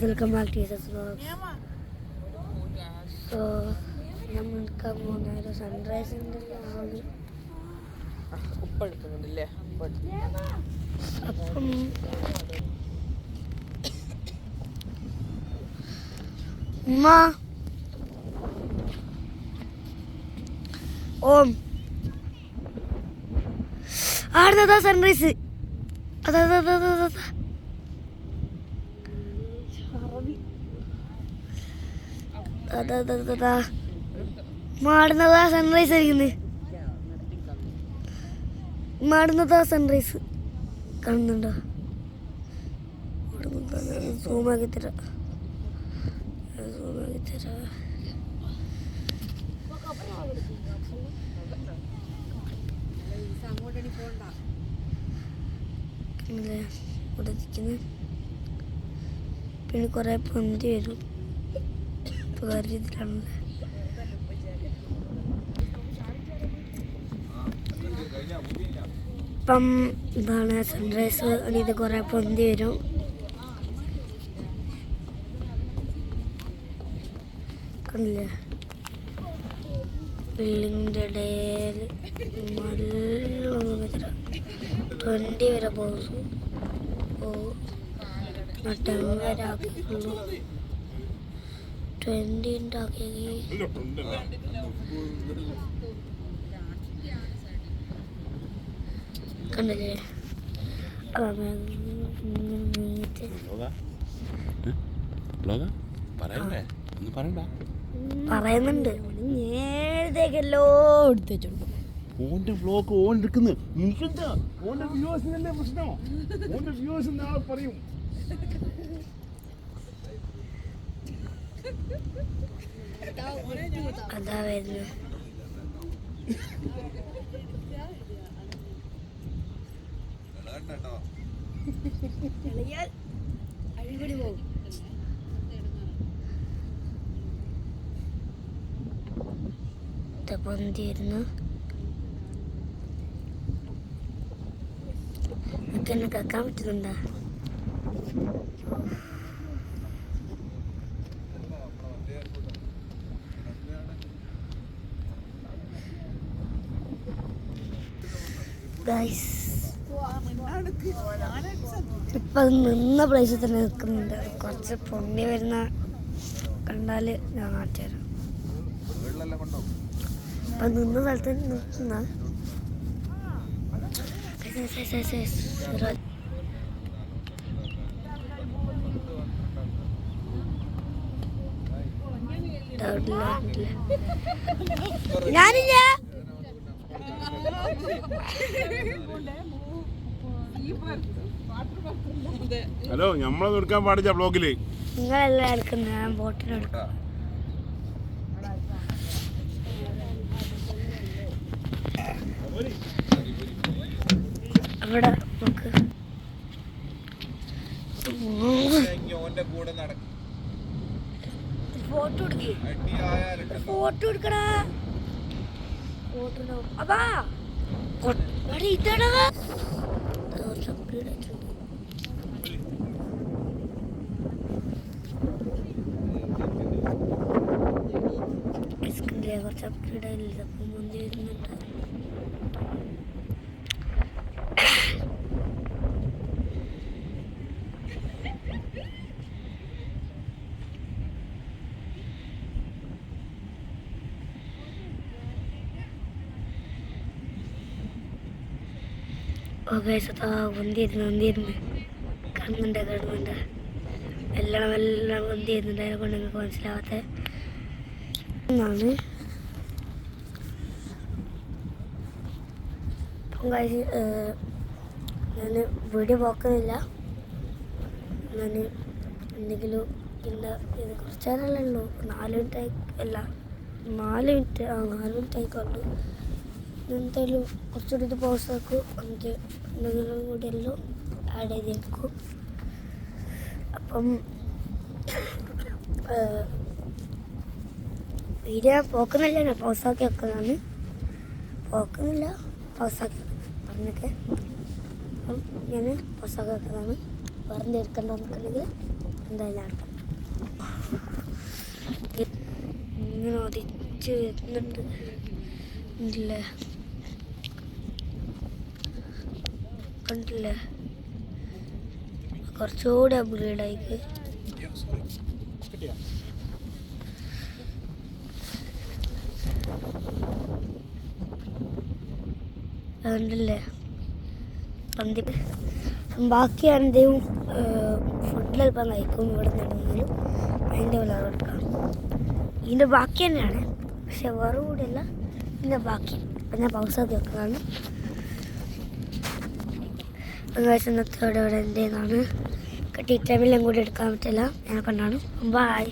Welcome back to Jesus Vlogs. So, നമ്മൾ എടുക്കാൻ പോകുന്ന സൺറൈസിൻ്റെ ആണ്. അപ്പം ഉമ്മ ഓം ആടുന്നതാ സൺറൈസ്. അതാ മാടുന്നതാ സൺറൈസ് ആയിരിക്കുന്നത്. മാടുന്നതാ സൺറൈസ് കാണുന്നുണ്ടോ? സൂമാക്കി തരാം. ഇവിടെ നിൽക്കുന്നത് പിന്നെ കുറേ പൊന്തി വരും. ഇപ്പോൾ വേറെ രീതിയിലാണല്ലേ. ഇപ്പം ഇതാണ് സൺറൈസ്. ഇത് കുറേ പൊന്തി വരും. കണ്ടില്ലേ? ബിൽഡിങ്ങിൻ്റെ ഇടയിൽ നല്ല 20 വരെ പോകും. മറ്റേ വരെ ആക്കിയിട്ടുള്ളൂ. 20 ഉണ്ടാക്കി കണ്ടില്ലേ? പറയുന്നുണ്ട്. നേരത്തേക്കല്ലോ എടുത്തു വെച്ചോളൂ. ഓന്റെ വ്ലോഗ് ഓൻ എടുക്കുന്നു. എനിക്കെന്താ ഓന്റെ വ്യൂവേഴ്സിനല്ലേ പ്രശ്നം? ഓന്റെ വ്യൂവേഴ്സ് നാളെ പറയും. അതാ വരുന്നു. അഴിപൊടി പോകും. പൊന്തിയിരുന്നു. എന്നെ കേൾക്കാൻ പറ്റുന്നുണ്ടോ? ഇപ്പൊ നിന്ന പ്ലേസിൽ തന്നെ നിൽക്കുന്നുണ്ട്. കുറച്ച് പൊന്തി വരുന്ന കണ്ടാല് ഞാൻ കാണിച്ചുതരാം. ഇപ്പൊ നിന്ന സ്ഥലത്ത് നിൽക്കുന്ന ഞാനില്ല. ഹലോ, നമ്മളൊന്നും എടുക്കാൻ പാടില്ല ബ്ലോഗില്. നിങ്ങളെല്ലാം എടുക്കുന്ന ഞാൻ ബോട്ടിലെടുക്കാം. അവിടെ നോക്ക്. ഫോട്ടോ എടുക്കടാ. ഫോട്ടോ അതാ ഇതടാ. കുറച്ച് അപ്ഗ്രേഡ് ആയിട്ടുണ്ട്. കുറച്ച് അപ്ഗ്രേഡ് ആയില്ല. അപ്പം മുന്തി വരുന്നുണ്ട്. വന്നിരുന്നു കാണുന്നുണ്ട്. എല്ലാം വന്നിരുന്നുണ്ട്. അതിനെ കൊണ്ട് നിങ്ങൾക്ക് മനസ്സിലാവാത്ത ഒന്നാണ്. ഞാൻ വീഡിയോ പോക്കുന്നില്ല. ഞാൻ എന്തെങ്കിലും ഇല്ല. ഇത് കുറച്ച് നേരമല്ലേ ഉള്ളൂ. 4 മിനിറ്റ് അല്ല 4 മിനിറ്റ് ആയിക്കോളൂ. എന്തായാലും കുറച്ചുകൂടി ഇത് പോസ്റ്റ് ആക്കും. എന്നിട്ട് എന്തെങ്കിലും കൂടി എല്ലാം ആഡ് ചെയ്തെടുക്കും. അപ്പം വീഡിയോ പോക്കുന്നില്ല. ഞാൻ പോസ്റ്റാക്കി വെക്കുന്നതാണ്. പോക്കുന്നില്ല, പോസ്റ്റാക്കി പറഞ്ഞൊക്കെ. അപ്പം ഞാൻ പോസ്റ്റാക്കി വെക്കുന്നതാണ്. വേറെ എടുക്കണ്ടെന്നുണ്ടെങ്കിൽ എന്തായാലും നടക്കാം. ഇങ്ങനെ ഒതിച്ച് വരുന്നുണ്ട്. കണ്ടില്ലേ കണ്ടില്ലേ, കുറച്ചുകൂടി അപ്ഗ്രേഡ് ആയിക്ക്. കണ്ടില്ലേ പന്തി ബാക്കിയാണ് ദൈവം ഫുഡിലൽപ്പം കഴിക്കും ഇവിടെ നിന്നെങ്കിലും അതിൻ്റെ വിളവ് എടുക്കാം. ഇതിൻ്റെ ബാക്കി തന്നെയാണ്, പക്ഷെ വേറെ കൂടെയല്ല, ഇതിൻ്റെ ബാക്കി. അപ്പം ഞാൻ പൗസാക്കി വെക്കുന്നതാണ്. ഇന്നത്തോടെ ഇവിടെ എന്തെന്നാണ് ടീച്ചറെല്ലാം കൂടി എടുക്കാൻ പറ്റില്ല, ഞാൻ കണ്ടാണ്. ബായ്.